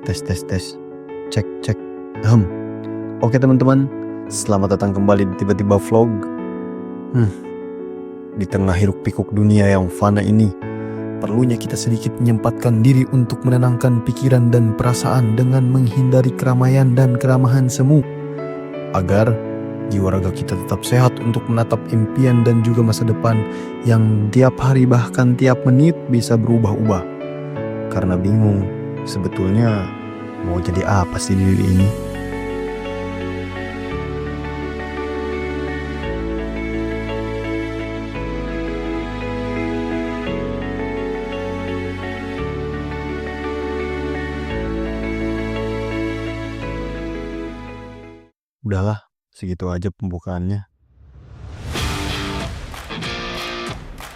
Tes tes tes. Cek cek. Oke teman-teman, selamat datang kembali di tiba-tiba vlog. Di tengah hiruk pikuk dunia yang fana ini, perlunya kita sedikit menyempatkan diri untuk menenangkan pikiran dan perasaan dengan menghindari keramaian dan keramahan semu, agar jiwa raga kita tetap sehat untuk menatap impian dan juga masa depan yang tiap hari bahkan tiap menit bisa berubah-ubah. Karena bingung sebetulnya mau jadi apa sih diri ini. Udahlah, segitu aja pembukaannya.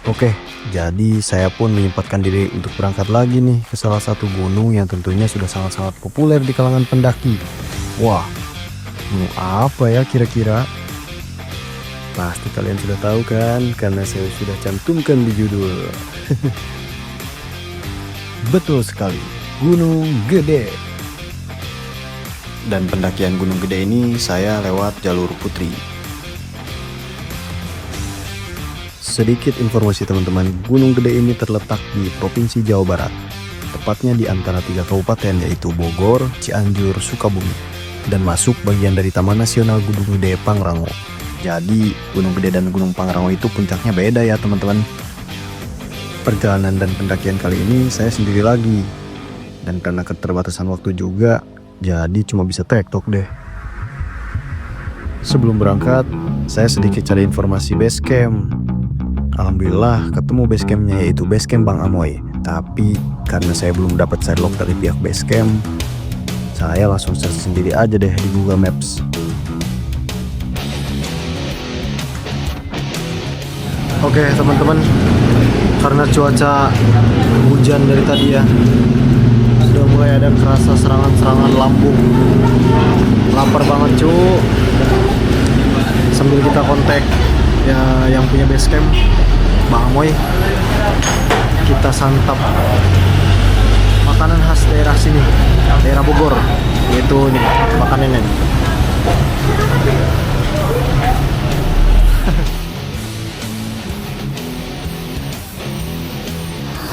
Oke, jadi saya pun menyempatkan diri untuk berangkat lagi nih ke salah satu gunung yang tentunya sudah sangat-sangat populer di kalangan pendaki. Wah, gunung apa ya kira-kira? Pasti kalian sudah tahu kan, karena saya sudah cantumkan di judul. Betul sekali, Gunung Gede. Dan pendakian Gunung Gede ini saya lewat jalur putri. Sedikit informasi teman-teman, Gunung Gede ini terletak di Provinsi Jawa Barat. Tepatnya di antara 3 kabupaten yaitu Bogor, Cianjur, Sukabumi. Dan masuk bagian dari Taman Nasional Gunung Gede Pangrango. Jadi Gunung Gede dan Gunung Pangrango itu puncaknya beda ya teman-teman. Perjalanan dan pendakian kali ini saya sendiri lagi. Dan karena keterbatasan waktu juga, jadi cuma bisa tektok deh. Sebelum berangkat, saya sedikit cari informasi base camp. Alhamdulillah ketemu base campnya, yaitu base camp Bang Amoy. Tapi karena saya belum dapat sidelock dari pihak base camp, saya langsung search sendiri aja deh di Google Maps. Oke teman-teman, karena cuaca hujan dari tadi ya, udah mulai ada kerasa serangan-serangan lambung. Lapar banget cu. Sambil kita kontak ya yang punya base camp Bang Amoy, kita santap makanan khas daerah sini, daerah Bogor, yaitu nih makanannya nih.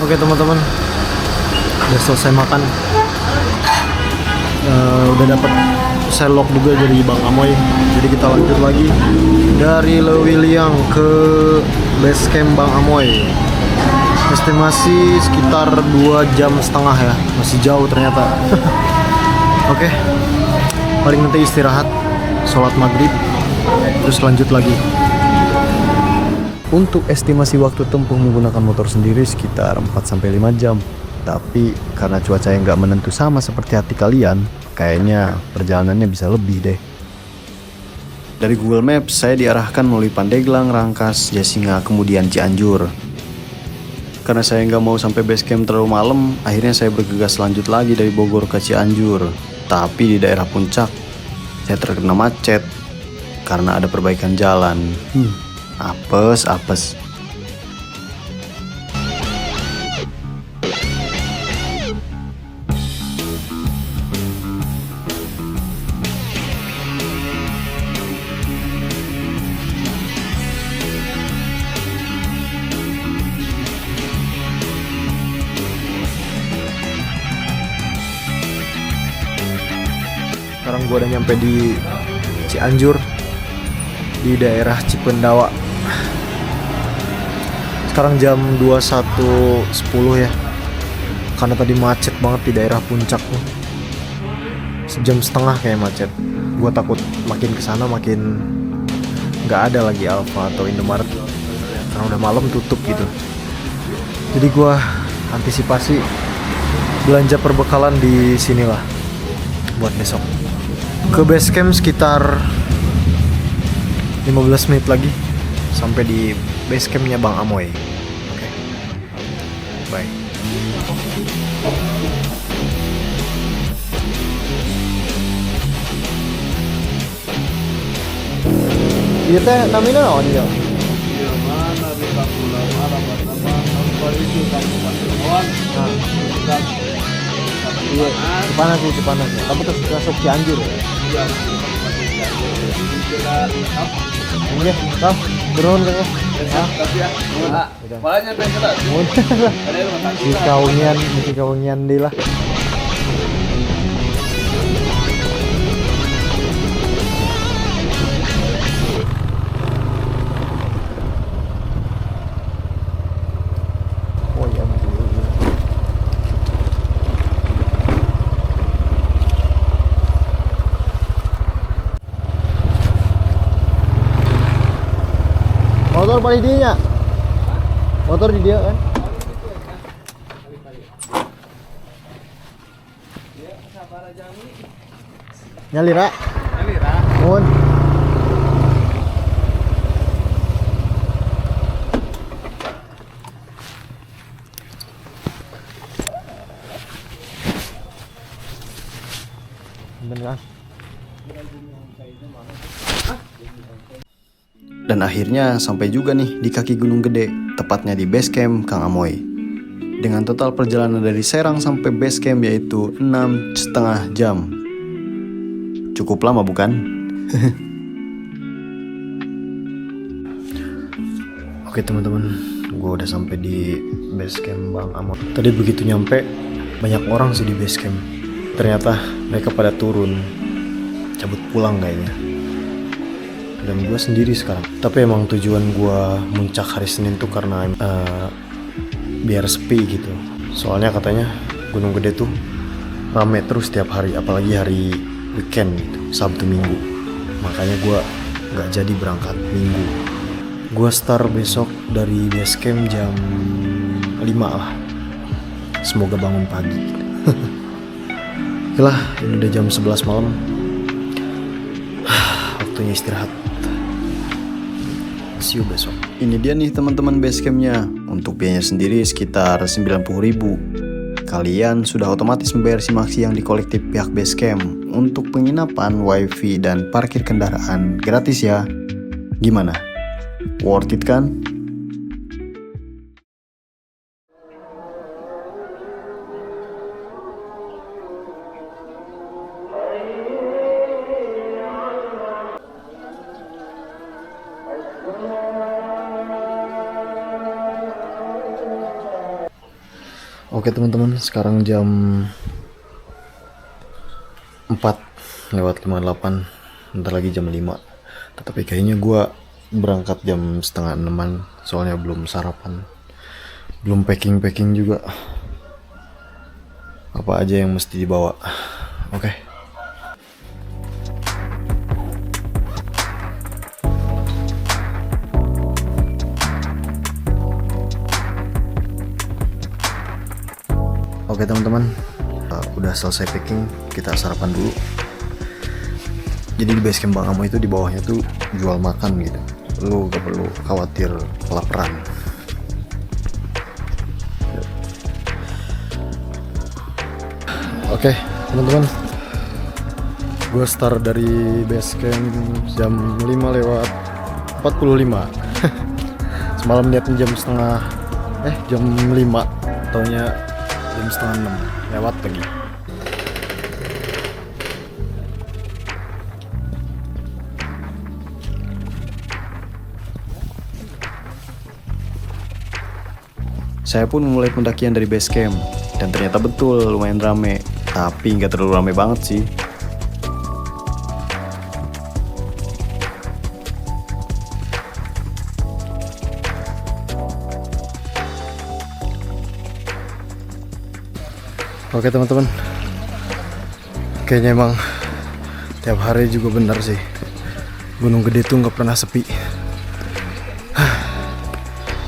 Oke teman-teman, udah selesai makan, udah dapat selok juga dari Bang Amoy. Jadi kita lanjut lagi dari Lewiliang ke base camp Bang Amoy. Estimasi sekitar 2,5 jam ya, masih jauh ternyata. Oke, paling nanti istirahat, sholat maghrib, terus lanjut lagi. Untuk estimasi waktu tempuh menggunakan motor sendiri sekitar 4-5 jam. Tapi karena cuaca yang nggak menentu sama seperti hati kalian, kayaknya perjalanannya bisa lebih deh. Dari Google Maps saya diarahkan melalui Pandeglang, Rangkas, Jasinga, kemudian Cianjur. Karena saya nggak mau sampai base camp terlalu malam, akhirnya saya bergegas lanjut lagi dari Bogor ke Cianjur. Tapi di daerah puncak saya terkena macet karena ada perbaikan jalan. Apes. Sekarang gue udah nyampe di Cianjur, di daerah Cipendawa. Sekarang jam 21.10 ya. Karena tadi macet banget di daerah puncak tuh. 1,5 jam kayak macet. Gue takut makin kesana makin nggak ada lagi Alfa atau Indomaret, karena udah malam tutup gitu. Jadi gue antisipasi belanja perbekalan di sinilah buat besok. Ke base camp sekitar 15 menit lagi sampai di base campnya Bang Amoy. Oke, bye. Iya teh namanya naon ya? Mana di Kapulau Alamat nama itu Kabupaten Bogor. Nah, Iya, Cipanas sih, Cipanas ya. Kamu tuh masuk Cianjur ya? Iya. Ini deh, kau turun kan ya? Tapi ya, malah nyampe ke lah. Ada yang rumah Di kawangian di lah. Oh iya, motor paling dinya. Motor di dia kan. Nyalira. Mohon. Benar. Dan akhirnya sampai juga nih di kaki Gunung Gede, tepatnya di base camp Kang Amoy. Dengan total perjalanan dari Serang sampai base camp yaitu 6,5 jam. Cukup lama bukan? Oke teman-teman, gue udah sampai di base camp Bang Amoy. Tadi begitu nyampe, banyak orang sih di base camp. Ternyata mereka pada turun, cabut pulang kayaknya. Dan gue sendiri sekarang. Tapi emang tujuan gue muncak hari Senin tuh karena biar sepi gitu. Soalnya katanya Gunung Gede tuh rame terus tiap hari, apalagi hari weekend gitu, Sabtu Minggu. Makanya gue nggak jadi berangkat Minggu. Gue start besok dari base camp jam 5 lah. Semoga bangun pagi gitu. Oke lah, ini udah jam 11 malam. Waktunya istirahat. See you besok. Ini dia nih teman-teman base campnya. Untuk biayanya sendiri sekitar 90.000. Kalian sudah otomatis membayar simaksi yang dikolektif pihak base camp. Untuk penginapan, wifi, dan parkir kendaraan gratis ya. Gimana? Worth it kan? Oke teman-teman, sekarang jam 4:58, bentar lagi jam 5. Tetapi kayaknya gue berangkat jam setengah 6-an, soalnya belum sarapan, belum packing juga. Apa aja yang mesti dibawa? Oke. Oke teman-teman, udah selesai packing, kita sarapan dulu. Jadi di base camp Bang Amo itu di bawahnya tuh jual makan gitu. Lu gak perlu khawatir kelaparan. Oke teman-teman, gue start dari base camp jam 5:45. Semalam niatnya jam 5, taunya jam setengah 6 lewat lagi. Saya pun memulai pendakian dari base camp, dan ternyata betul lumayan rame, tapi nggak terlalu rame banget sih. Oke teman-teman, kayaknya emang tiap hari juga benar sih, Gunung Gede tuh nggak pernah sepi.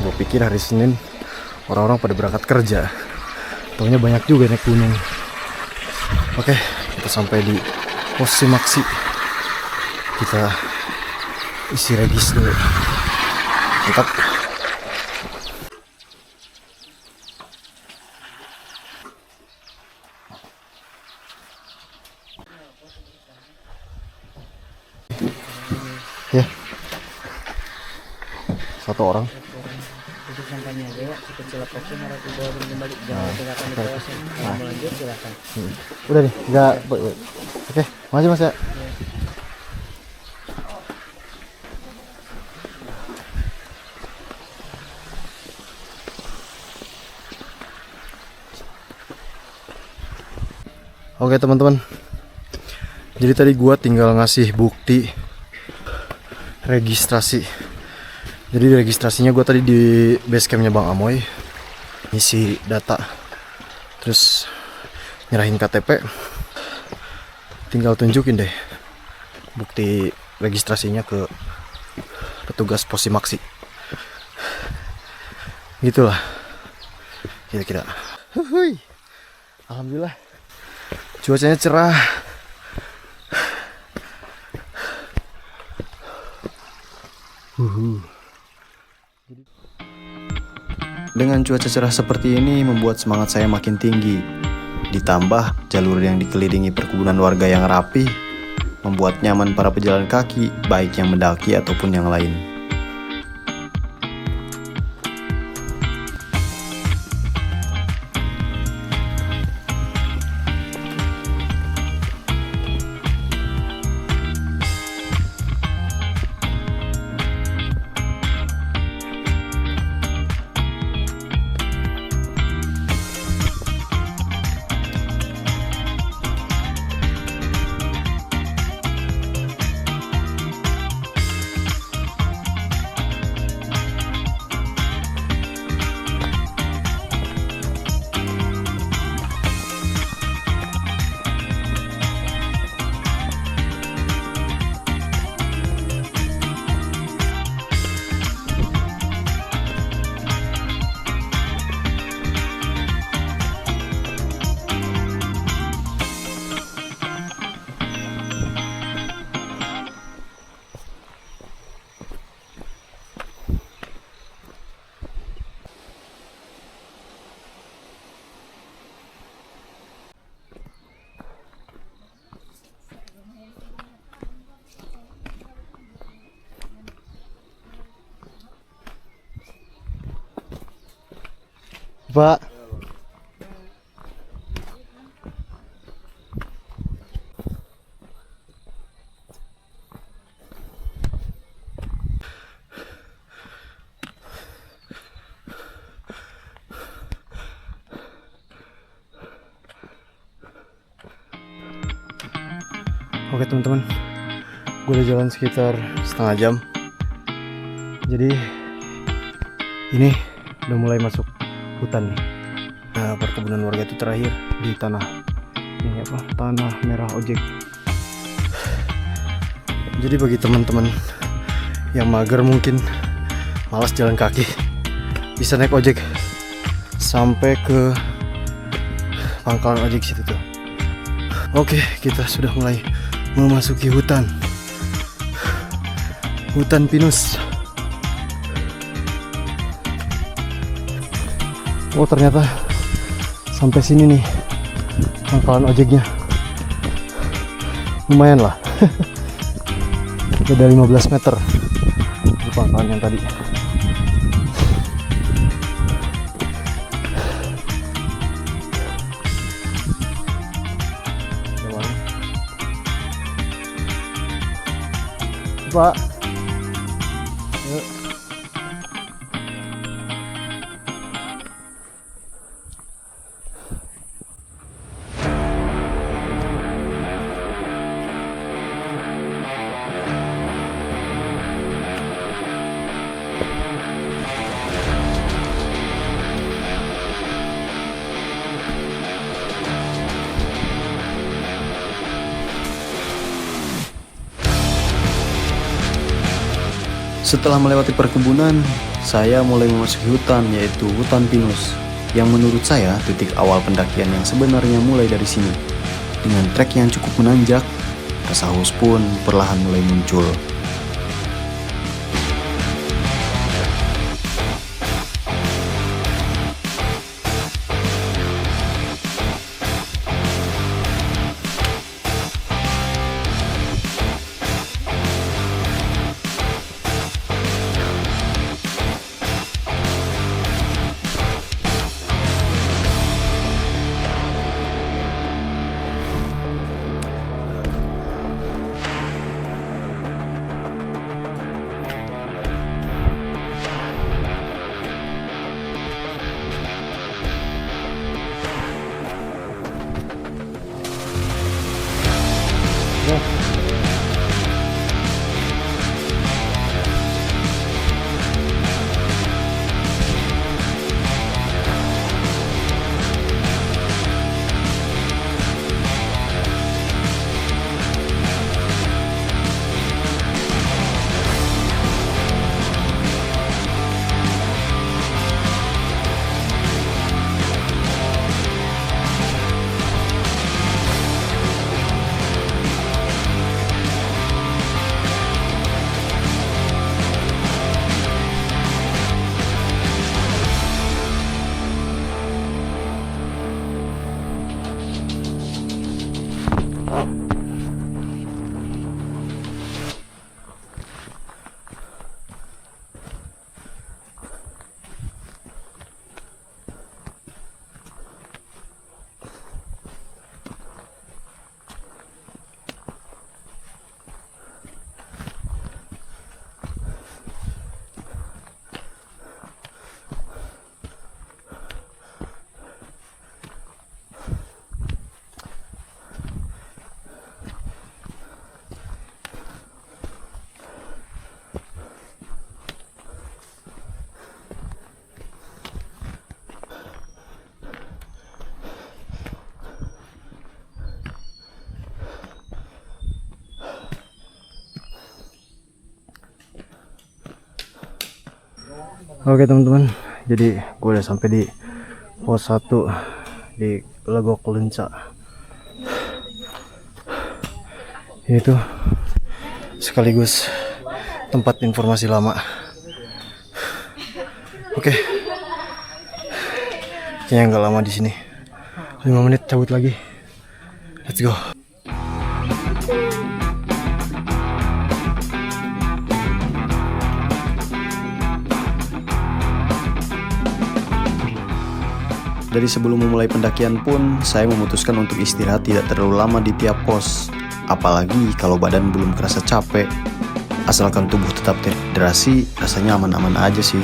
Gue pikir hari Senin orang-orang pada berangkat kerja, taunya banyak juga naik gunung. Oke, kita sampai di pos simaksi, kita isi regis dulu. Mantap. Ya, satu orang. ini aja ya, sekecil apapun harus dibawa kembali, jangan ditinggalkan di bawah sini. Kalau mau lanjut silakan. Udah nih, nggak. Oke, makasih Mas ya. Oke teman-teman, jadi tadi gua tinggal ngasih bukti registrasi. Jadi registrasinya gua tadi di base campnya Bang Amoy, ngisi data, terus nyerahin KTP, tinggal tunjukin deh bukti registrasinya ke petugas Posimaksi. Gitulah kira-kira. Huhuy. Alhamdulillah cuacanya cerah. Dengan cuaca cerah seperti ini membuat semangat saya makin tinggi. Ditambah jalur yang dikelilingi perkebunan warga yang rapi, membuat nyaman para pejalan kaki, baik yang mendaki ataupun yang lain. Pak. Oke teman-teman, gue udah jalan sekitar setengah jam. Jadi ini udah mulai masuk hutan nih. Nah, perkebunan warga itu terakhir di tanah ini apa? Tanah Merah Ojek. Jadi bagi teman-teman yang mager mungkin malas jalan kaki, bisa naik ojek sampai ke pangkalan ojek situ tuh. Oke, kita sudah mulai memasuki hutan pinus. Oh ternyata sampai sini nih pangkalan ojeknya, lumayan lah. Beda 15 meter di pangkalan yang tadi. Pak, yuk. Setelah melewati perkebunan, saya mulai memasuki hutan, yaitu hutan pinus, yang menurut saya titik awal pendakian yang sebenarnya mulai dari sini. Dengan trek yang cukup menanjak, rasa haus pun perlahan mulai muncul. Oke teman-teman, jadi gue udah sampai di pos 1 di Legok Lenca. Itu sekaligus tempat informasi lama. Oke, kayaknya nggak lama di sini. 5 menit cabut lagi. Let's go. Dari sebelum memulai pendakian pun, saya memutuskan untuk istirahat tidak terlalu lama di tiap pos. Apalagi kalau badan belum kerasa capek. Asalkan tubuh tetap terhidrasi, rasanya aman-aman aja sih.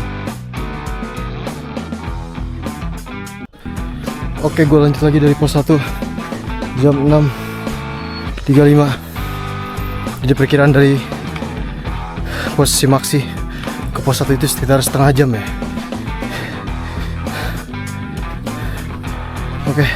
Oke, gue lanjut lagi dari pos 1. Jam 6.35. Jadi perkiraan dari pos Simaksi ke pos 1 itu sekitar setengah jam ya. Oke.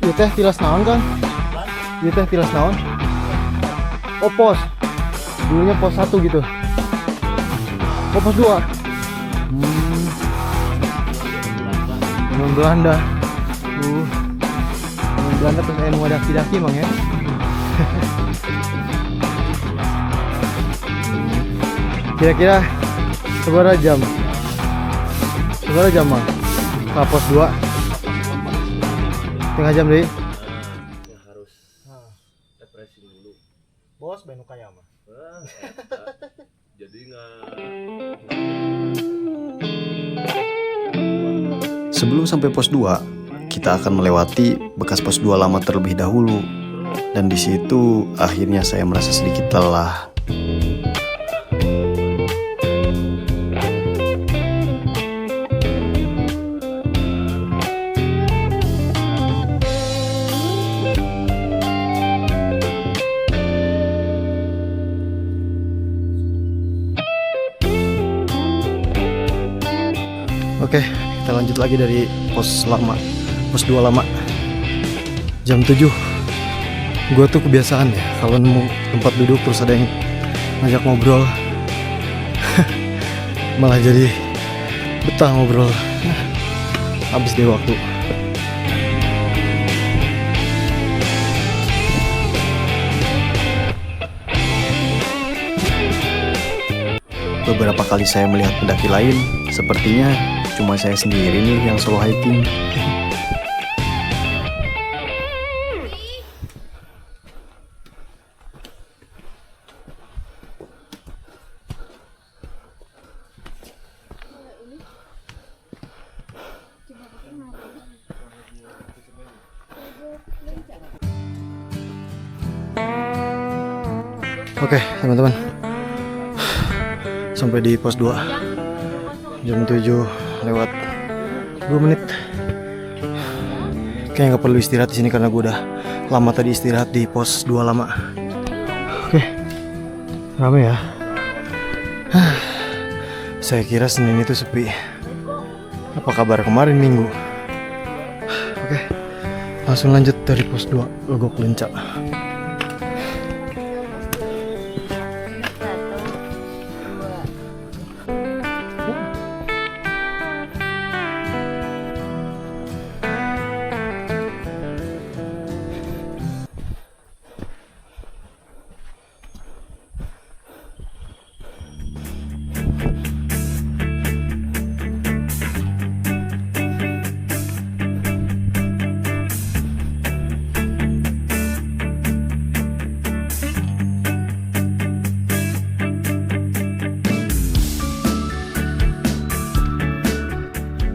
Ieu teh tilas naon kan? Ieu teh tilas naon? Oh pos. Dulunya pos 1 gitu. Oh pos 2. Emang Belanda. Emang Belanda terus aya nu ngadaki-daki mang ya. Kira-kira seberapa jam? Seberapa jam mang? Ke pos 2. Setengah jam deh. Ya harus refreshing dulu. Bos benu kaya mah. Jadi nggak. Sebelum sampai pos 2, kita akan melewati bekas pos 2 lama terlebih dahulu. Dan di situ akhirnya saya merasa sedikit lelah. Oke, kita lanjut lagi dari pos lama, pos 2 lama. Jam 7. Gue tuh kebiasaan ya, kalau nemu tempat duduk terus ada yang ngajak ngobrol, malah jadi betah ngobrol. Habis deh waktu. Beberapa kali saya melihat pendaki lain, sepertinya cuma saya sendiri nih yang solo hiking. Oke, teman-teman. Sampai di pos 2. Jam 7 lewat 2 menit. Kayaknya nggak perlu istirahat di sini karena gue udah lama tadi istirahat di pos 2 lama. Oke. Rame ya. Saya kira Senin itu sepi. Apa kabar kemarin minggu? Oke, langsung lanjut dari pos 2 Legok Lencak.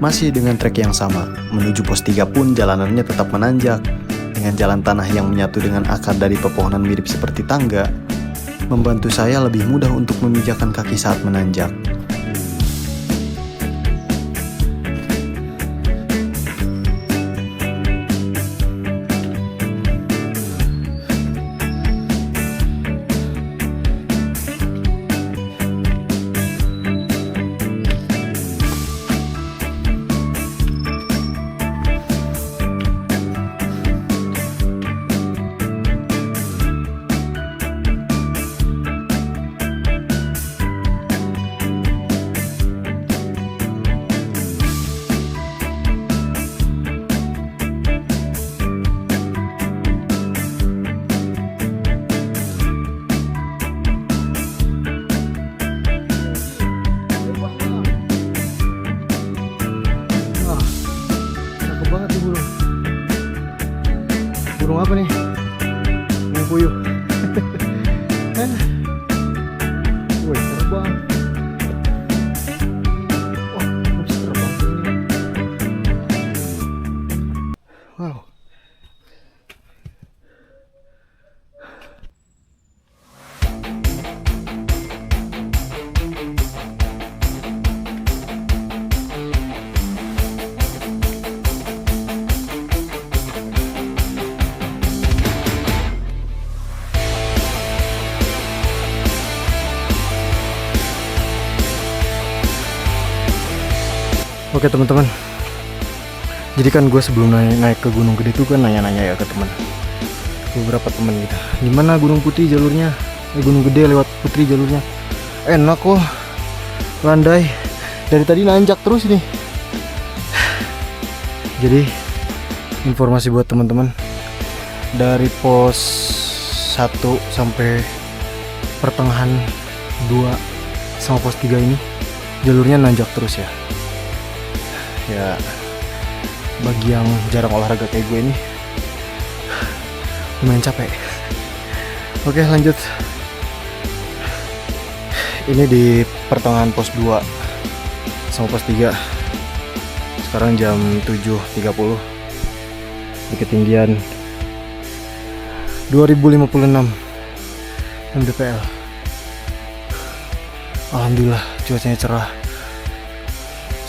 Masih dengan trek yang sama, menuju pos 3 pun jalanannya tetap menanjak. Dengan jalan tanah yang menyatu dengan akar dari pepohonan mirip seperti tangga, membantu saya lebih mudah untuk memijakan kaki saat menanjak. Burung apa nih? Burung puyuh. Woi, terbang. Wah, bisa terbang ini. Wow. Oke teman-teman, jadi kan gue sebelum naik ke Gunung Gede itu kan nanya-nanya ya ke beberapa teman kita, gimana Gunung Putri jalurnya, Gunung Gede lewat Putri jalurnya, enak kok, landai, dari tadi nanjak terus nih. Jadi informasi buat teman-teman, dari pos 1 sampai pertengahan 2 sama pos 3 ini jalurnya nanjak terus ya. Ya, bagi yang jarang olahraga kayak gue ini lumayan capek. Oke, lanjut. Ini di pertengahan pos 2 sama pos 3. Sekarang jam 7.30 di ketinggian 2056 mdpl. Alhamdulillah cuacanya cerah.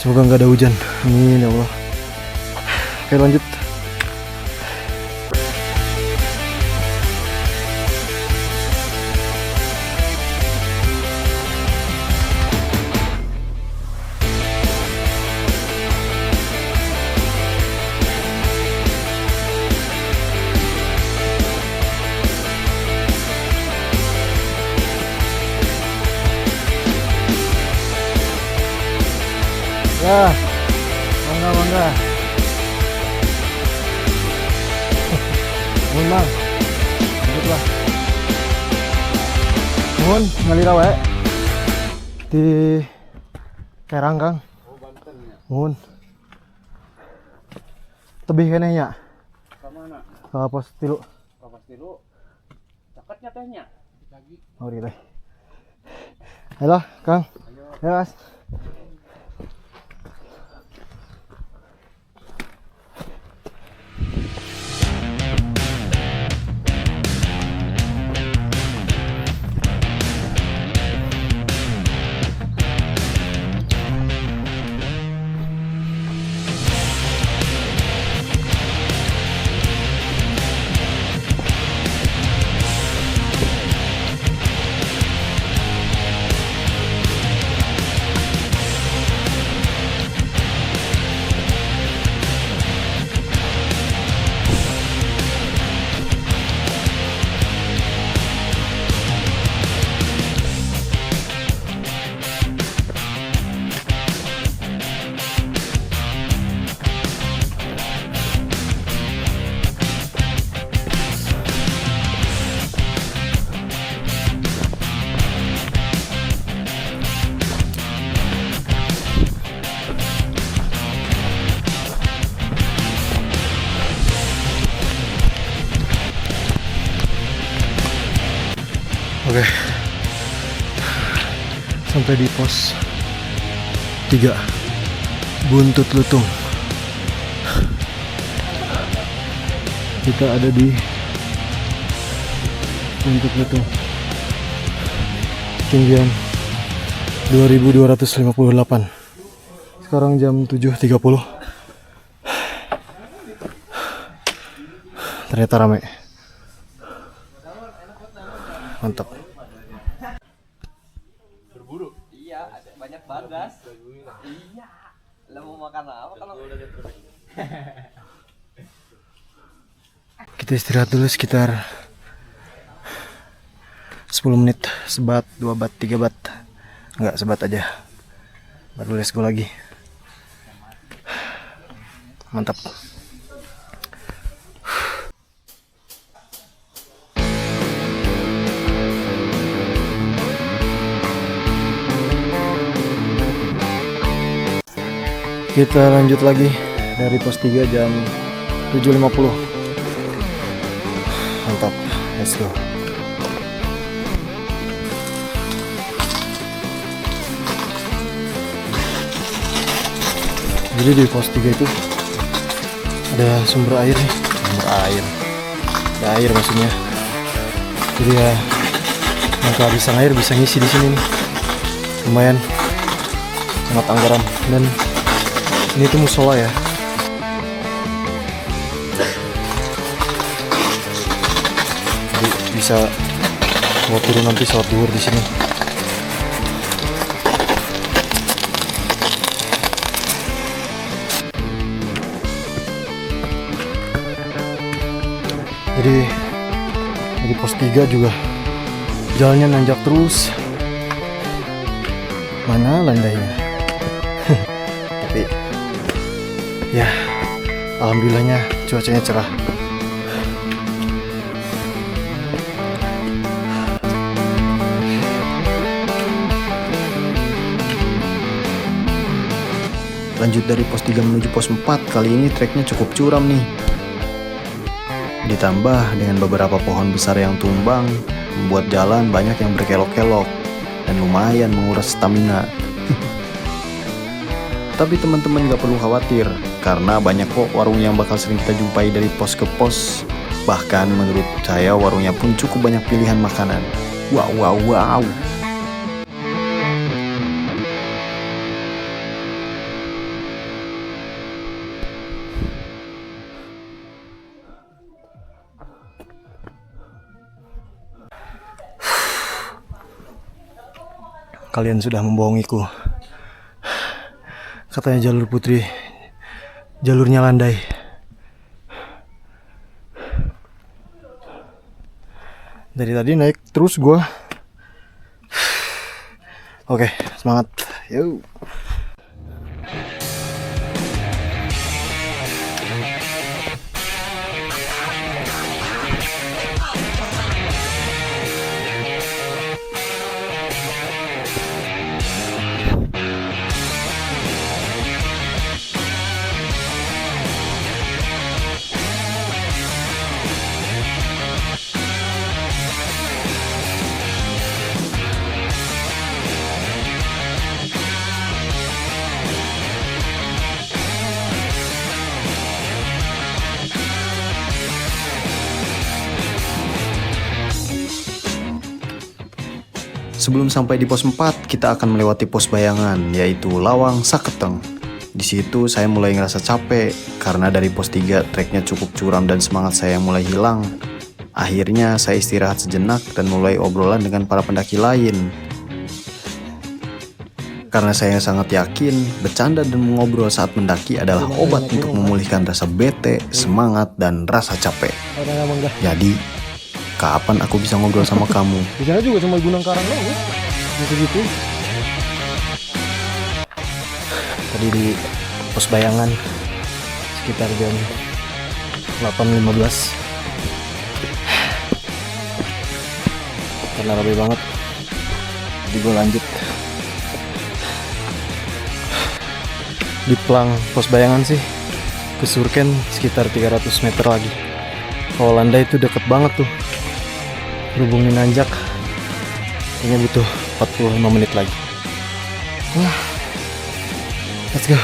Semoga nggak ada hujan. Amin ya Allah. Oke, lanjut. Ya, bangga. Mohon bang, lanjutlah. Mohon ngalira wae di Kerang Kang. Mohon. Tebih kene nya. Ka mana? Ka pos 3. Ka pos 3. Caketnya tehnya. Lagi. Oh, gitu. Halo, Kang. Ayo, Mas. Oke, sampai di pos 3 Buntut Lutung. Kita ada di Buntut Lutung, ketinggian 2258. Sekarang jam 7.30. Ternyata rame. Mantap. Berburu. Iya, ada banyak bagas. Iya. Lo mau makan apa kalau Kita istirahat dulu sekitar 10 menit, sebat, 2 bat, 3 bat. Enggak, sebat aja. Baru let's go lagi. Mantap. Kita lanjut lagi dari pos 3 jam 7.50. Mantap, let's go. Jadi di pos 3 itu ada sumber air nih, ada air maksudnya. Jadi ya yang kehabisan air bisa ngisi di sini nih, lumayan hemat anggaran. Dan ini tuh musola ya. Jadi bisa mau turun nanti sholat duhur di sini. Jadi di pos 3 juga jalannya nanjak terus. Mana landainya? Tapi ya, alhamdulillahnya cuacanya cerah. Lanjut dari pos 3 menuju pos 4, kali ini treknya cukup curam nih. Ditambah dengan beberapa pohon besar yang tumbang, membuat jalan banyak yang berkelok-kelok dan lumayan menguras stamina. Tapi teman-teman gak perlu khawatir, karena banyak kok warung yang bakal sering kita jumpai dari pos ke pos. Bahkan menurut saya warungnya pun cukup banyak pilihan makanan. Wow. Kalian sudah membohongiku. Katanya jalur putri, jalurnya landai. Dari tadi naik terus gua. Oke, semangat. Yuk. Sebelum sampai di pos 4, kita akan melewati pos bayangan, yaitu Lawang Saketeng. Di situ saya mulai ngerasa capek, karena dari pos 3 treknya cukup curam dan semangat saya mulai hilang. Akhirnya saya istirahat sejenak dan mulai obrolan dengan para pendaki lain. Karena saya sangat yakin, bercanda dan mengobrol saat mendaki adalah obat untuk memulihkan rasa bete, semangat, dan rasa capek. Jadi, kapan aku bisa ngobrol sama kamu? Di sana juga cuma Gunung Karang doang, gitu. Tadi di pos bayangan sekitar jam 8.15. Karena rame banget, jadi gue lanjut di pelang pos bayangan sih ke Surken sekitar 300 meter lagi. Kalau landai itu deket banget tuh, berhubungin nanjak Ini butuh 45 menit lagi. Wah, let's go.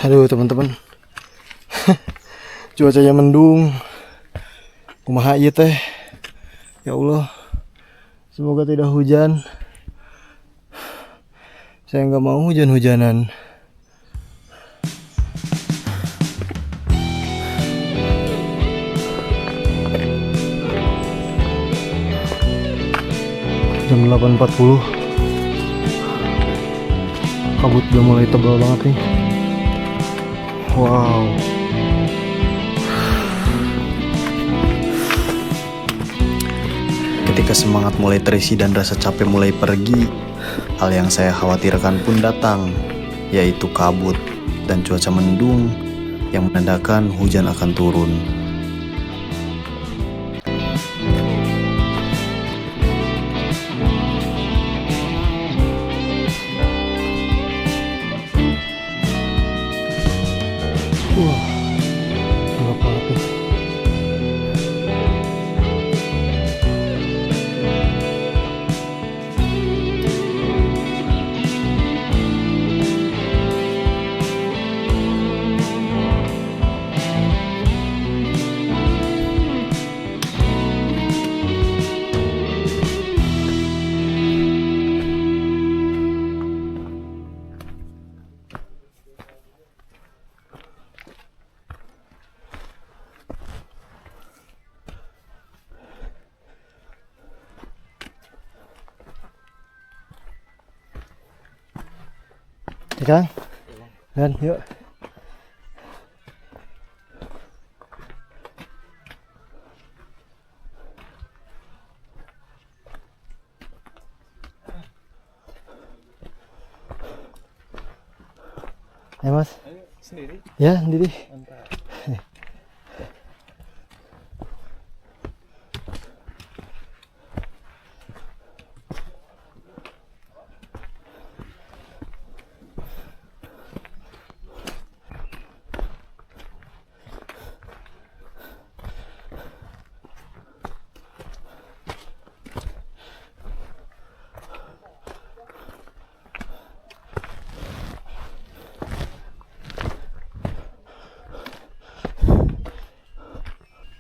Aduh teman-teman, cuacanya mendung. Kumaha ieu teh? Ya Allah, semoga tidak hujan. Saya nggak mau hujan-hujanan. Jam 8.40. Kabut udah mulai tebal banget nih. Wow. Ketika semangat mulai terisi dan rasa capek mulai pergi, hal yang saya khawatirkan pun datang, yaitu kabut dan cuaca mendung yang menandakan hujan akan turun. Wah, gelap banget nih. Ya Kang? Dan yuk. Ayo Mas. Sendiri? Ya sendiri. Mantap.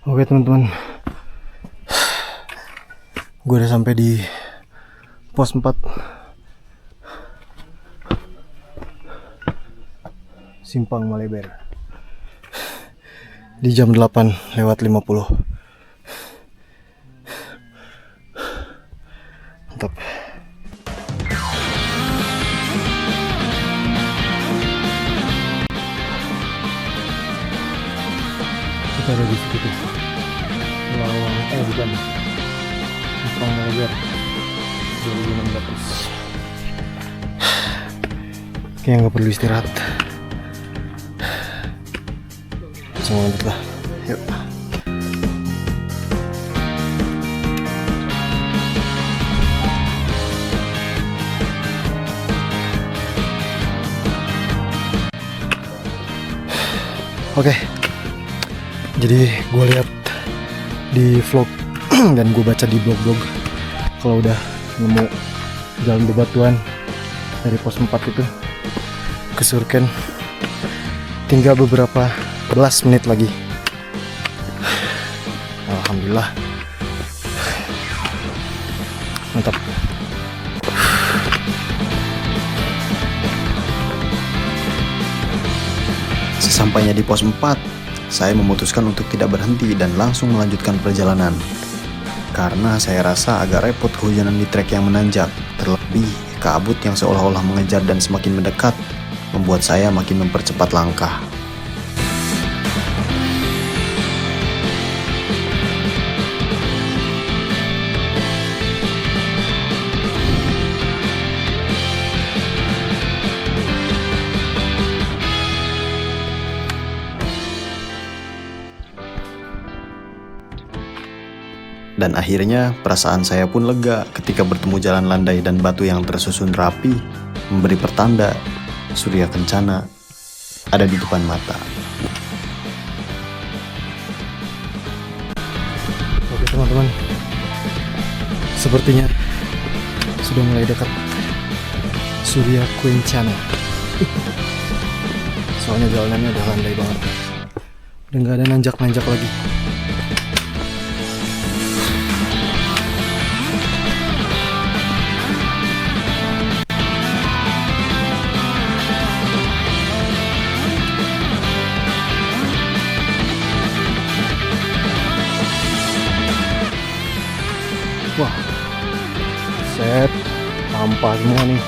Oke teman-teman, gue udah sampai di pos 4 Simpang Maleber di jam 8:50. Mantap. Kita ada di situ. Bukan Simpang Maleber 2016. Kayaknya nggak perlu istirahat. Langsung lanjut lah. Yuk. Oke. Jadi gue lihat di vlog dan gue baca di blog-blog kalau udah nemu jalan bebatuan dari pos 4 itu ke Surken, tinggal beberapa belas menit lagi. Alhamdulillah, mantap. Sesampainya di pos 4, saya memutuskan untuk tidak berhenti dan langsung melanjutkan perjalanan. Karena saya rasa agak repot kehujanan di trek yang menanjak, terlebih kabut yang seolah-olah mengejar dan semakin mendekat, membuat saya makin mempercepat langkah. Dan akhirnya perasaan saya pun lega ketika bertemu jalan landai dan batu yang tersusun rapi, memberi pertanda Surya Kencana ada di depan mata. Oke teman-teman, sepertinya sudah mulai dekat Surya Kencana. Soalnya jalanannya udah landai banget, udah nggak ada nanjak-nanjak lagi. Wah, set, tampak semua nih.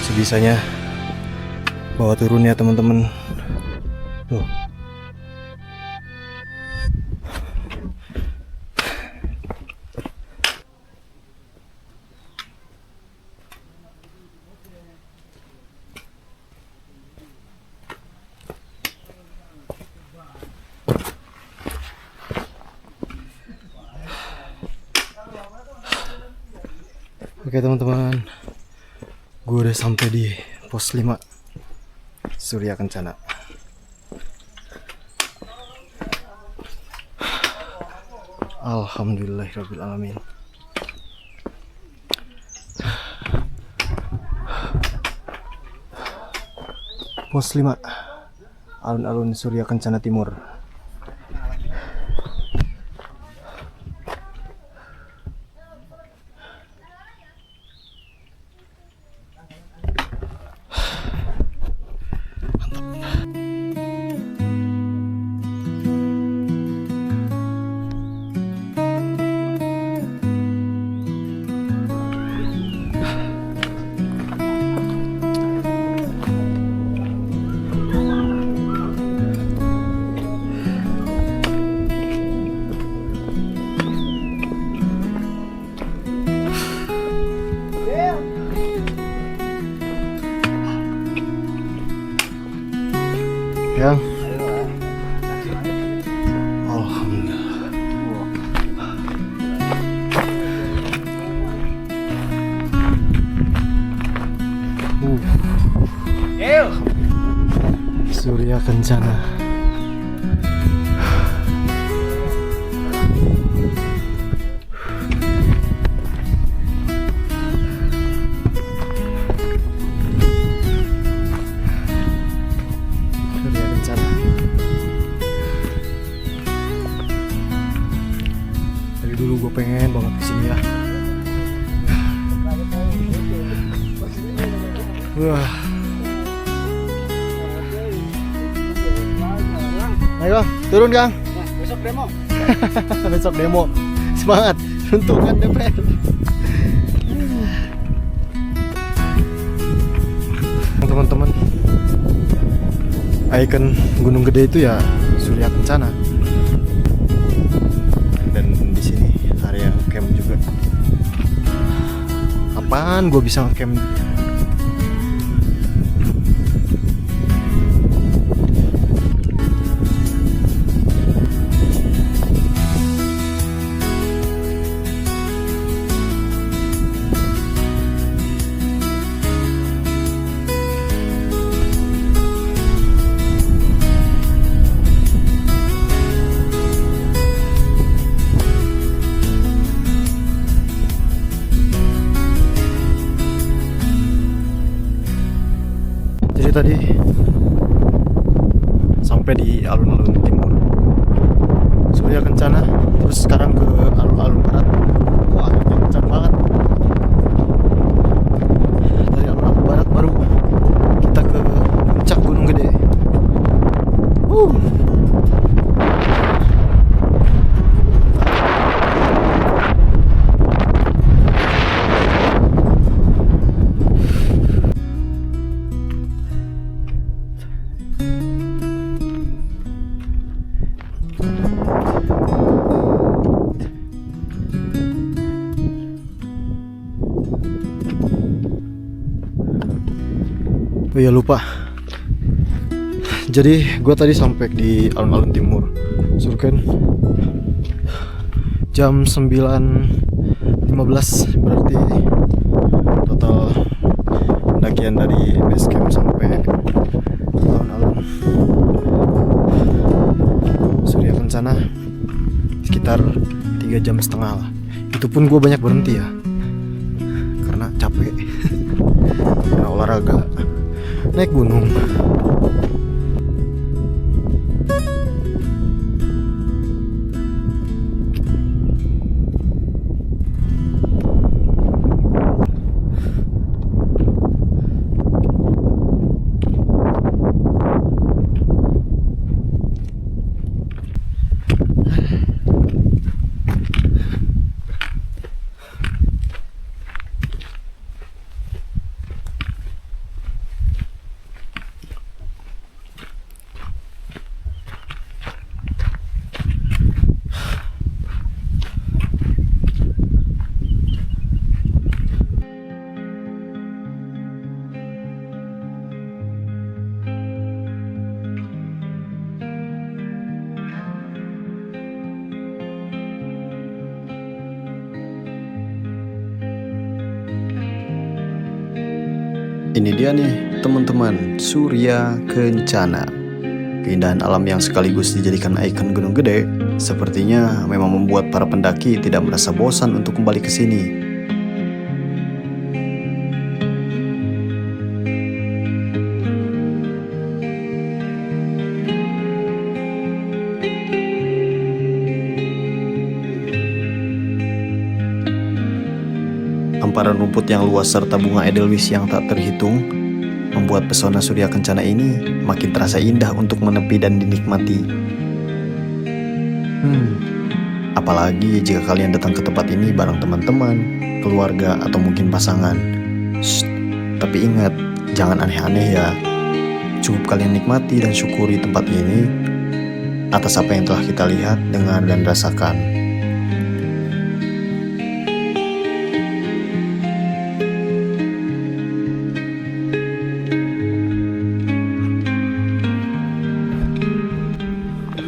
Sebisanya bawa turun ya teman-teman. Tuh. Oke teman-teman, gue udah sampai di pos 5 Surya Kencana. Alhamdulillahirrabbilalamin. Pos 5 alun-alun Surya Kencana Timur. Yang Alhamdulillah. Surya Kencana. Dari dulu gue pengen banget kesini ya. Wah. Ayo, turun Kang. Besok demo. Besok demo. Semangat, runtuhkan DPR. Teman-teman, ikon Gunung Gede itu ya Surya Kencana. Dan di sini area camp juga. Apaan gue bisa camp? Jadi tadi sampai di alun-alun timur Surya Kencana, terus sekarang ke alun-alun barat. Wah, kencang banget. Dari alun-alun barat baru kita ke puncak Gunung Gede. Oh iya lupa. Jadi gue tadi sampai di alun-alun timur Surken jam 9.15, berarti total pendakian dari base camp sampai alun-alun Surya Kencana sekitar 3,5 jam lah. Itu pun gue banyak berhenti ya, karena capek karena olahraga naik gunung. Ini dia nih teman-teman, Surya Kencana. Keindahan alam yang sekaligus dijadikan ikon Gunung Gede sepertinya memang membuat para pendaki tidak merasa bosan untuk kembali ke sini. Hamparan rumput yang luas serta bunga edelweiss yang tak terhitung membuat pesona Surya Kencana ini makin terasa indah untuk menepi dan dinikmati. Apalagi jika kalian datang ke tempat ini bareng teman-teman, keluarga, atau mungkin pasangan. Shh, tapi ingat, jangan aneh-aneh ya. Cukup kalian nikmati dan syukuri tempat ini atas apa yang telah kita lihat, dengar, dan rasakan.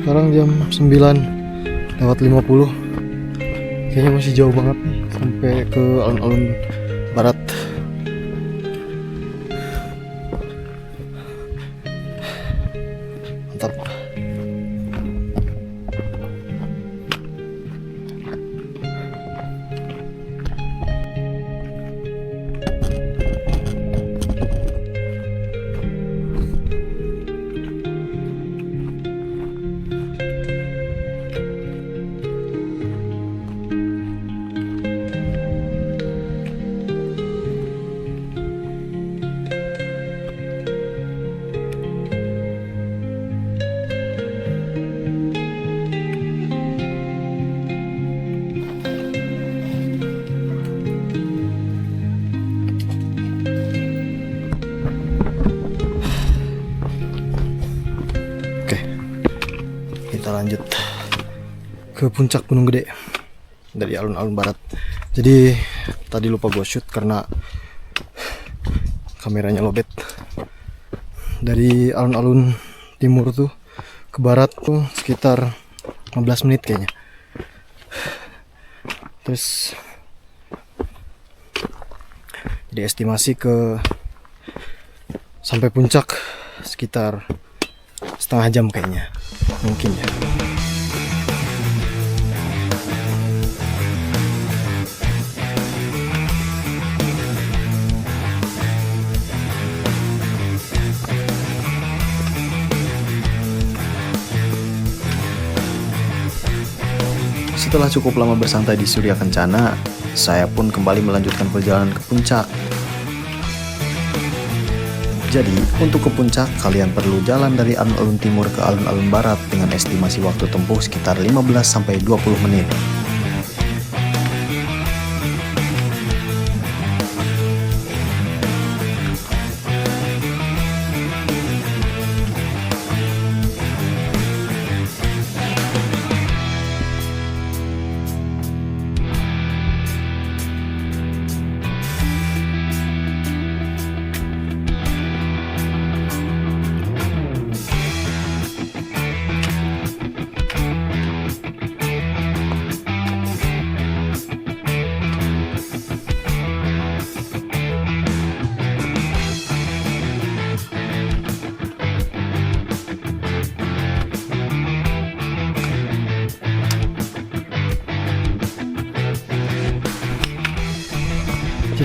Sekarang jam 9:50, kayaknya masih jauh banget nih sampai ke alun-alun barat. Mantap. Kita lanjut ke puncak Gunung Gede dari alun-alun barat. Jadi tadi lupa gue shoot karena kameranya lobet. Dari alun-alun timur tuh ke barat tuh sekitar 15 menit kayaknya. Terus diestimasi ke sampai puncak sekitar setengah jam kayaknya, mungkin ya. Setelah cukup lama bersantai di Surya Kencana, saya pun kembali melanjutkan perjalanan ke puncak. Jadi, untuk ke puncak, kalian perlu jalan dari alun-alun timur ke alun-alun barat dengan estimasi waktu tempuh sekitar 15-20 menit.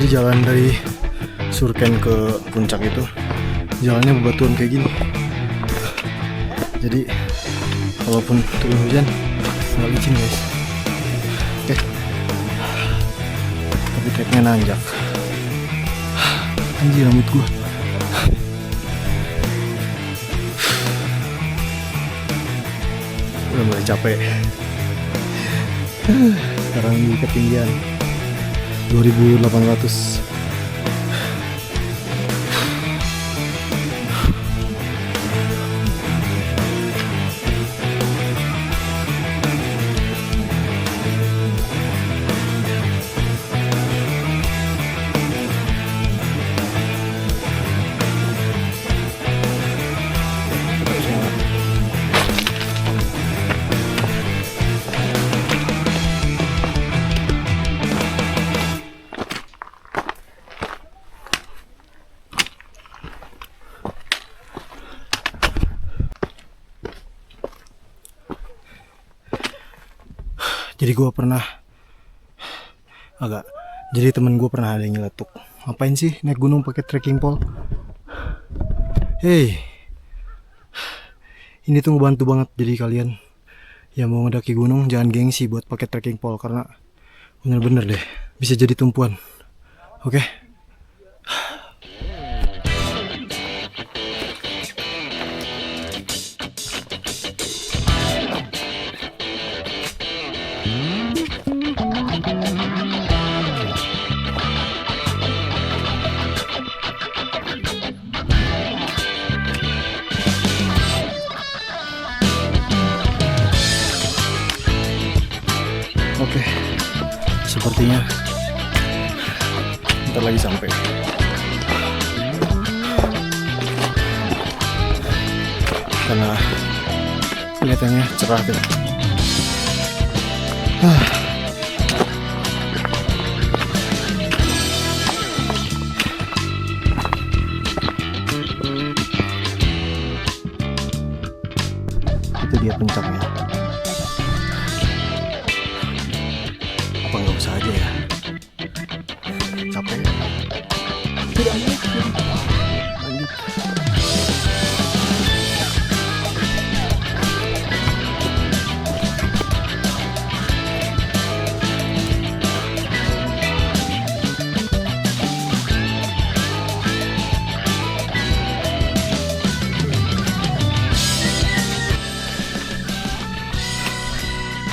Jadi jalan dari Surken ke puncak itu jalannya bebatuan kayak gini. Jadi walaupun turun hujan nggak licin guys. Oke. Tapi treknya nanjak. Anjir rambut gua. Udah mulai capek. Sekarang di ketinggian 2800. Jadi temen gue pernah ada yang nyeletuk, ngapain sih naik gunung pakai trekking pole? Hey, ini tuh ngebantu banget. Jadi kalian yang mau ngedaki gunung jangan gengsi buat pakai trekking pole, karena bener-bener deh bisa jadi tumpuan. Oke? Oke, sepertinya ntar lagi sampai. Karena kelihatannya cerah deh. Itu dia puncaknya. Apa nggak usah aja ya? Capek. Tidak mungkin. Lanjut.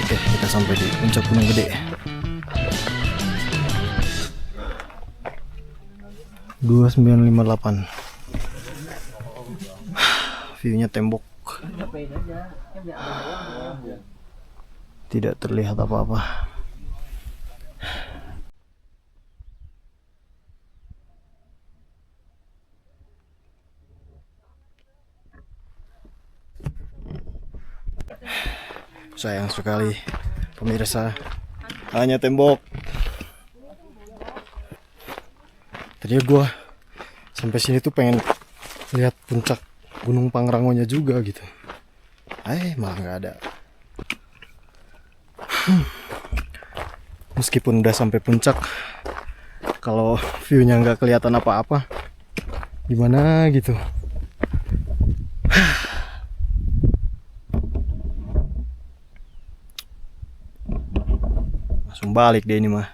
Oke, kita sampai di puncak Gunung Gede. 2958. View-nya tembok. Tidak terlihat apa-apa. Sayang sekali pemirsa, hanya tembok. Tadi gue sampai sini tuh pengen lihat puncak Gunung Pangrangonya juga gitu. Malah nggak ada. Meskipun udah sampai puncak, kalau view-nya nggak kelihatan apa-apa, gimana gitu. Langsung balik deh ini mah.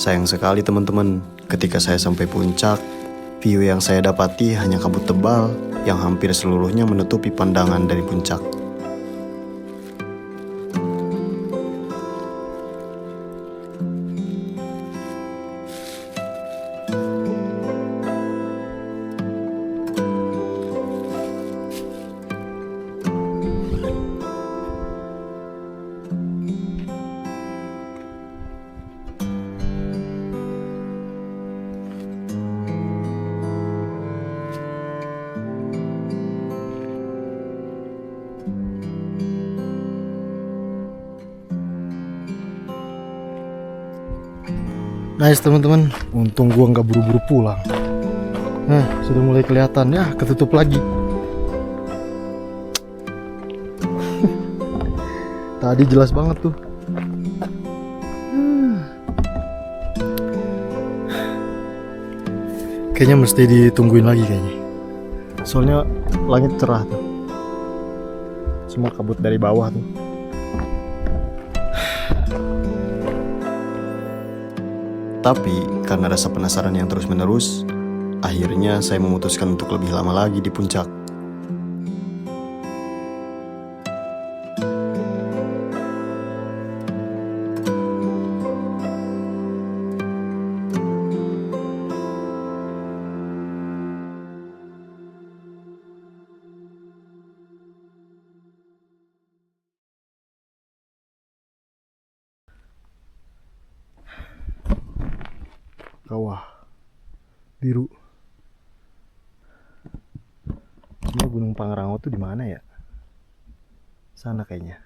Sayang sekali teman-teman, ketika saya sampai puncak, view yang saya dapati hanya kabut tebal yang hampir seluruhnya menutupi pandangan dari puncak. Nice teman-teman, untung gua nggak buru-buru pulang. Nah, sudah mulai kelihatan ya, ketutup lagi. Tadi jelas banget tuh. Kayaknya mesti ditungguin lagi kayaknya. Soalnya langit cerah tuh. Semua kabut dari bawah tuh. Tapi karena rasa penasaran yang terus menerus, akhirnya saya memutuskan untuk lebih lama lagi di puncak. Kawah biru. Sebenarnya Gunung Pangrango tuh di mana ya? Sana kayaknya.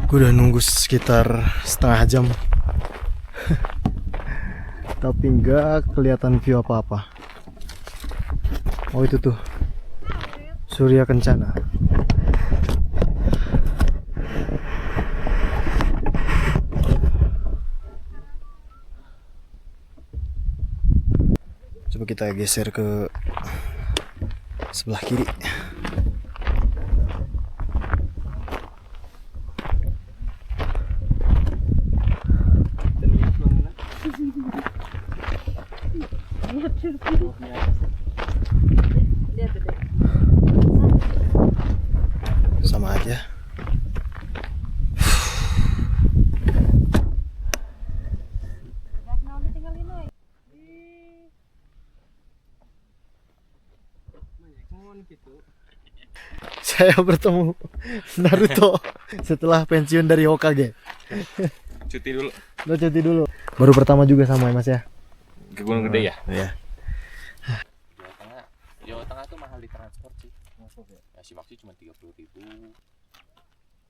Gue udah nunggu sekitar setengah jam. Tapi nggak kelihatan view apa-apa. Oh itu tuh Surya Kencana. Coba kita geser ke sebelah kiri. Sama aja. Saya bertemu Naruto setelah pensiun dari Hokage. Cuti dulu Lo cuti dulu. Baru pertama juga sama ya Mas ya? ke Gunung Gede ya? Iya. Jawa Tengah tuh mahal di transport sih. Ya si maksi cuma 30.000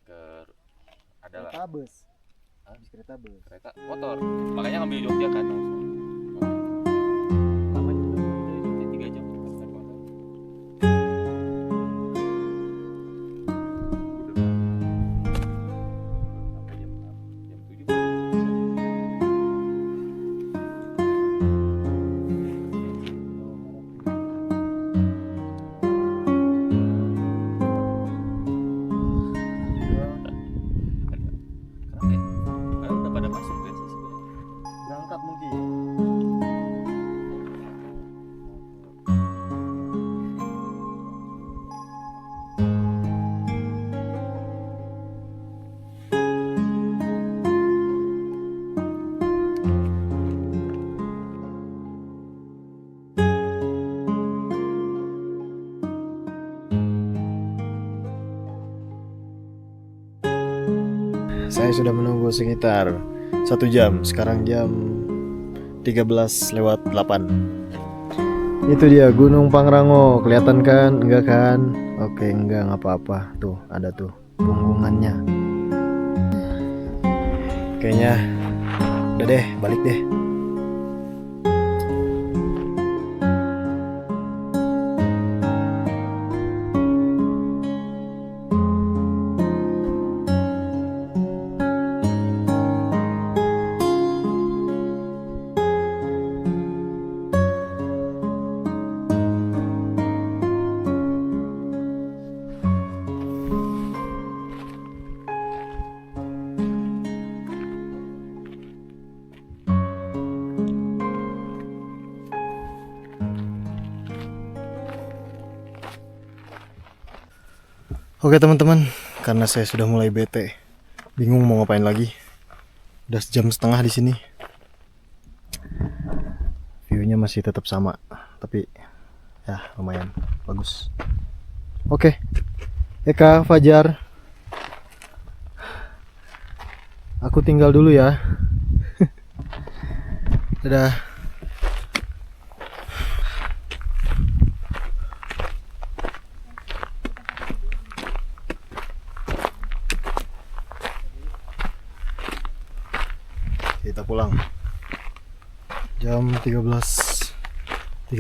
ke adalah Kereta bus. Habis kereta bus. kereta motor. Makanya ngambil Jogja kan langsung. Lama juga dari Jogja 3 jam naik motor. Sampai jam 6, jam 7. Karena udah pada masuk guys sebenarnya. Berangkat mungkin. Saya sudah menunggu sekitar 1 jam. Sekarang jam 13:08. Itu dia Gunung Pangrango. Kelihatan kan? Enggak kan? Oke, enggak apa-apa. Tuh, ada tuh punggungannya. Kayaknya udah deh, balik deh. Oke teman-teman, karena saya sudah mulai bete, bingung mau ngapain lagi. Udah sejam setengah di sini. View-nya masih tetap sama, tapi ya lumayan bagus. Oke, Eka, Fajar, aku tinggal dulu ya. Dadah. Kita pulang jam 13.30.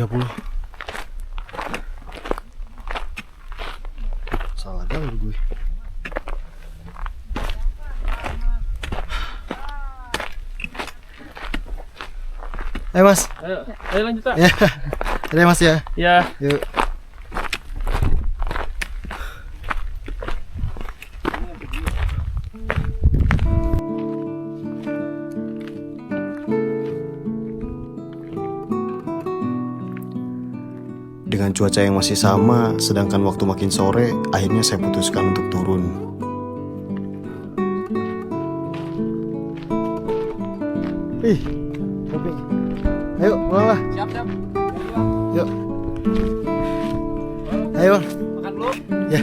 Salah jalur gue. Ayo Mas. Ayo lanjut Pak. Ya. Ada Mas ya. Ya. Yuk. Dengan cuaca yang masih sama, sedangkan waktu makin sore, akhirnya saya putuskan untuk turun. Ih, kopi. Ayo, pulang lah. Siap. Yuk. Ayo, Bang. Makan dulu. Ya,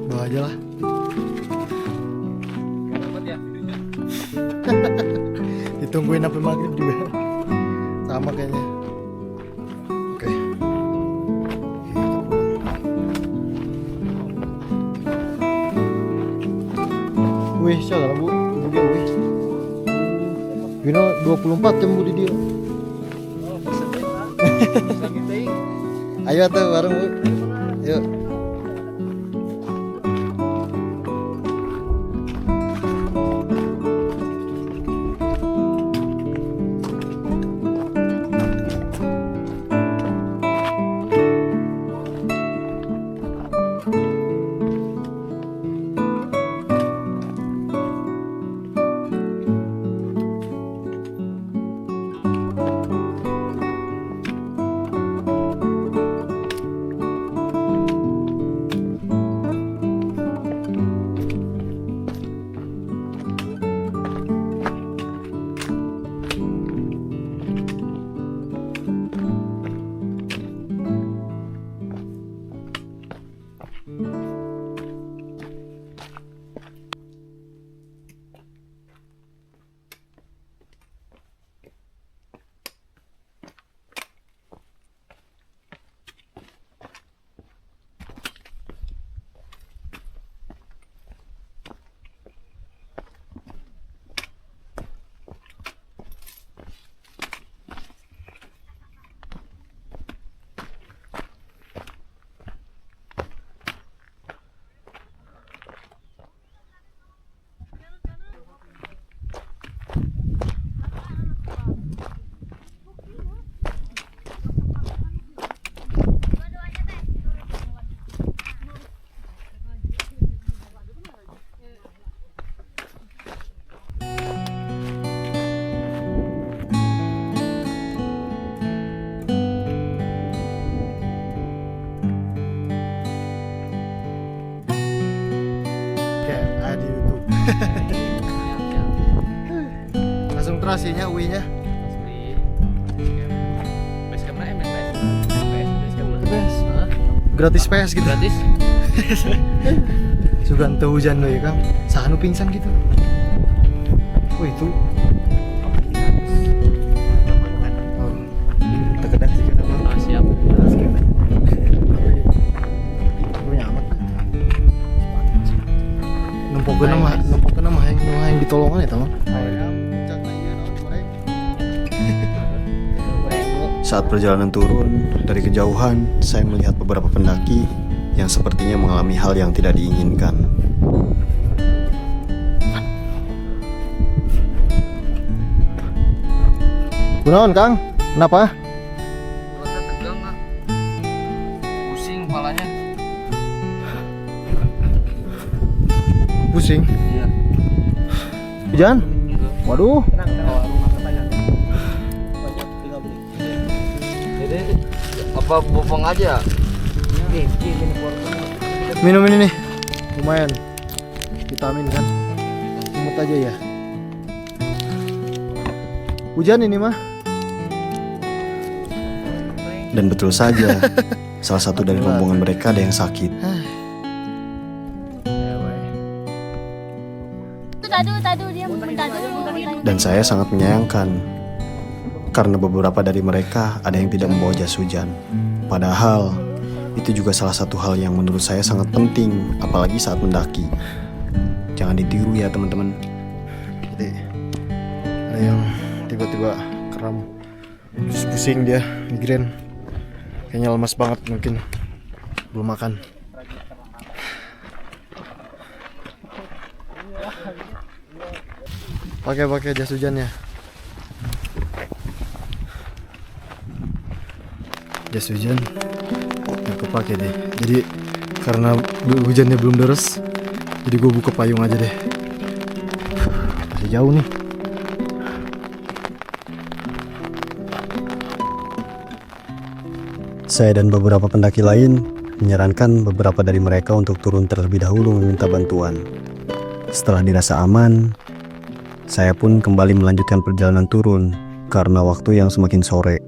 bawa aja lah. Gak dapat ya videonya. Ditungguin sampai maghrib juga. Sama kayaknya. Oke. Wih, siapa Bu? Ibu dia wih. Bino 24 jam Bu di dia. Ayo tuh bareng Bu. Yuk. Langsung terasinya UI-nya. Gratis PS gitu. Gratis. Sugan tuh hujan loh ya Kang. Sahanu pingsan gitu. Oh itu. Oh, terkedak sih kenapa? Oh, siap. Gue nyaman. Numpukkeun mah yang ditolongan ya teman. Saat perjalanan turun, dari kejauhan, saya melihat beberapa pendaki yang sepertinya mengalami hal yang tidak diinginkan. Kunaon, Kang? Kenapa? Kulitnya tegang Kang. Pusing kepalanya. Pusing? Iya. Hujan? Waduh. Apa bopong aja? Minum ini nih. Lumayan. Vitamin kan. Semut aja ya. Hujan ini mah. Dan betul saja, salah satu dari rombongan mereka ada yang sakit. Dan saya sangat menyayangkan karena beberapa dari mereka ada yang tidak membawa jas hujan. Padahal itu juga salah satu hal yang menurut saya sangat penting, apalagi saat mendaki. Jangan ditiru ya teman-teman. Jadi ada juga kram. Terus pusing dia, migrain. Kayaknya lemas banget mungkin. Belum makan. Pakai jas hujannya. Jas hujan yang kepake deh. Jadi karena hujannya belum deres, jadi gue buka payung aja deh. Masih jauh nih. Saya dan beberapa pendaki lain menyarankan beberapa dari mereka untuk turun terlebih dahulu meminta bantuan. Setelah dirasa aman, saya pun kembali melanjutkan perjalanan turun karena waktu yang semakin sore.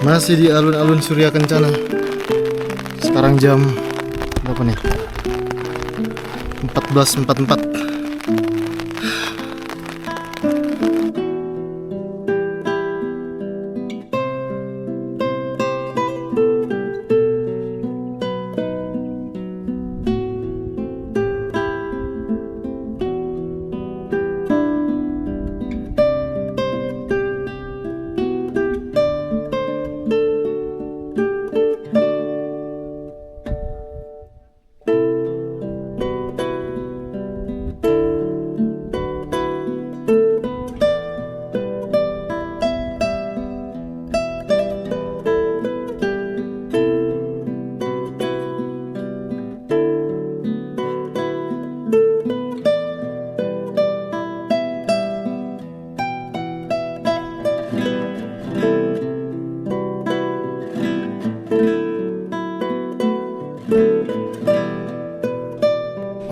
Masih di alun-alun Surya Kencana. Sekarang jam berapa nih? 14.44.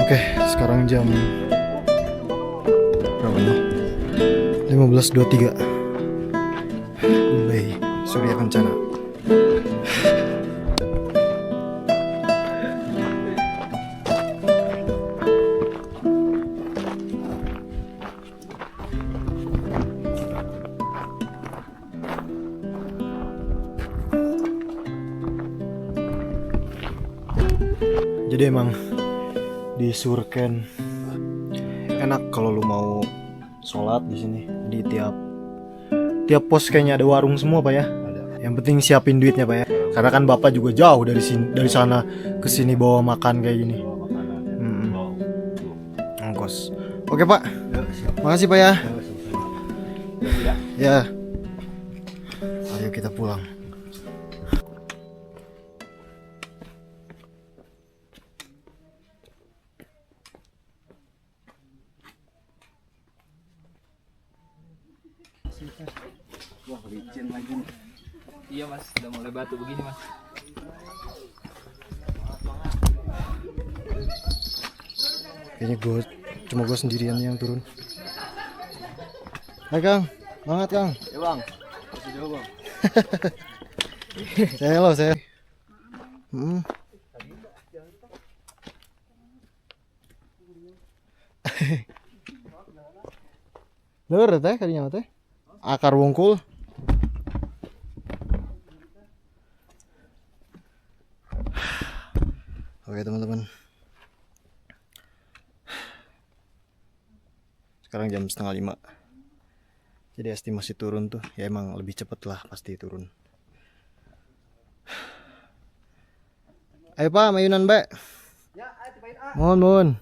Oke, sekarang jam berapa nih? 15.23. Goodbye, Surya Kencana. Jadi emang di Surken enak kalau lu mau sholat di sini. Di tiap pos kayaknya ada warung semua Pak ya. Yang penting siapin duitnya Pak ya. Karena kan Bapak juga jauh dari sini, dari sana ke sini bawa makan kayak gini. Ongkos. Oke Pak. Makasih Pak ya. Ya. Ayo kita pulang. Wah, licin lagi nih. Iya mas, udah mulai batu begini mas. Kayaknya cuma gue sendirian yang turun. Hai Kang, semangat Kang. Ya bang, masih jauh bang. Saya. Lur teh kadinya teh. Akar wungkul. Oke teman-teman. Sekarang jam 4:30. Jadi estimasi turun tuh ya emang lebih cepet lah pasti turun. Ayo Pak, mayunan Mbak. Mohon.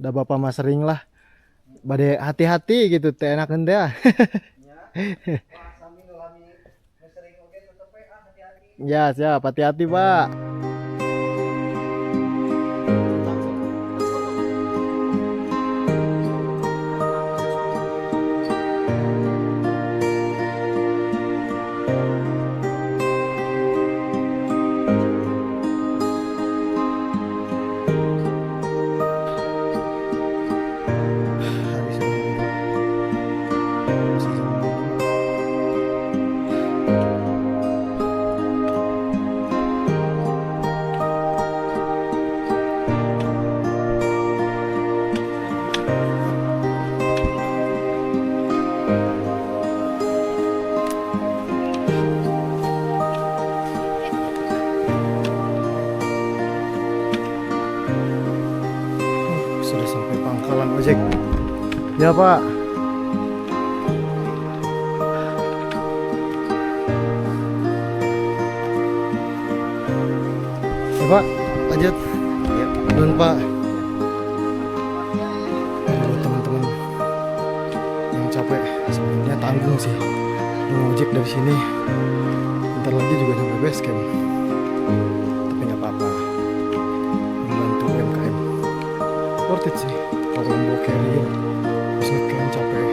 Udah Bapak mas sering lah. Bade hati-hati gitu teh enak teh. Ya, siap, hati-hati Pak. Ya Pak. Ya Pak, lanjut. Dulu Pak. Buat teman-teman yang capek, sebenarnya tanggung sih. Ngojek dari sini. Bentar lagi juga sampai base camp. Tapi nggak apa-apa. Membantu UMKM. Worth it sih. Kalau mau carrier, terus ngecamp capek.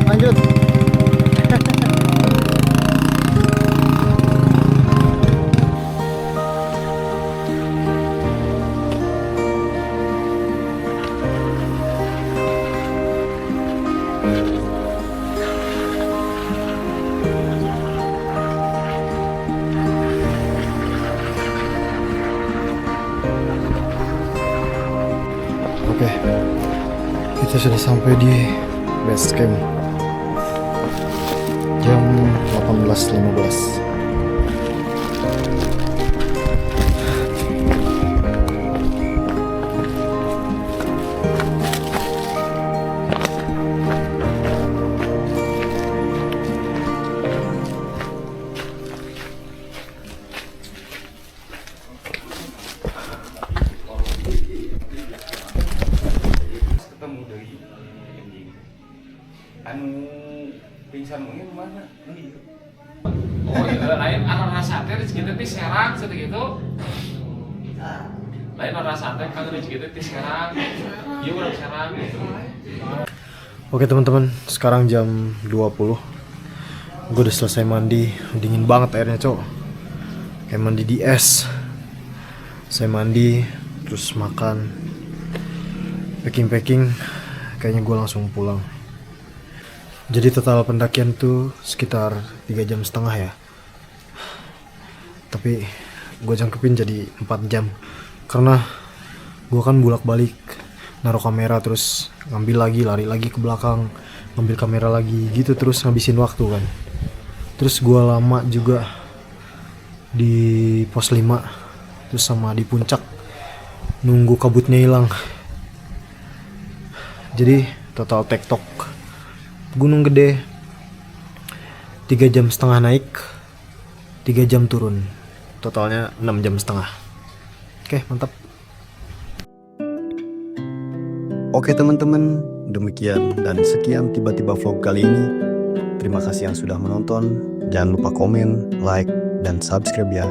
Lanjut. Oke, kita sudah sampai di base camp. Jam 18.15. Ketemu dari anjing. Anu pingsan mungkin mana? Oh iya, lain arah rasa teh rezeki teh serang seperti gitu. Lain arah rasa teh kan rezeki teh serang. Iya urang serang gitu. Oke teman-teman, sekarang jam 20. Gue udah selesai mandi, dingin banget airnya cok. Kayak mandi di es. Saya mandi, terus makan, packing, kayaknya gue langsung pulang. Jadi total pendakian tuh sekitar 3,5 jam ya. Tapi gue jangkepin jadi 4 jam. Karena gue kan bolak-balik naruh kamera, terus ngambil lagi, lari lagi ke belakang, ngambil kamera lagi, gitu terus ngabisin waktu kan. Terus gue lama juga di pos 5, terus sama di puncak nunggu kabutnya hilang. Jadi total tektok Gunung Gede 3,5 jam naik, 3 jam turun, totalnya 6,5 jam. Oke, mantap. Oke teman-teman, demikian dan sekian tiba-tiba vlog kali ini. Terima kasih yang sudah menonton. Jangan lupa komen, like, dan subscribe ya.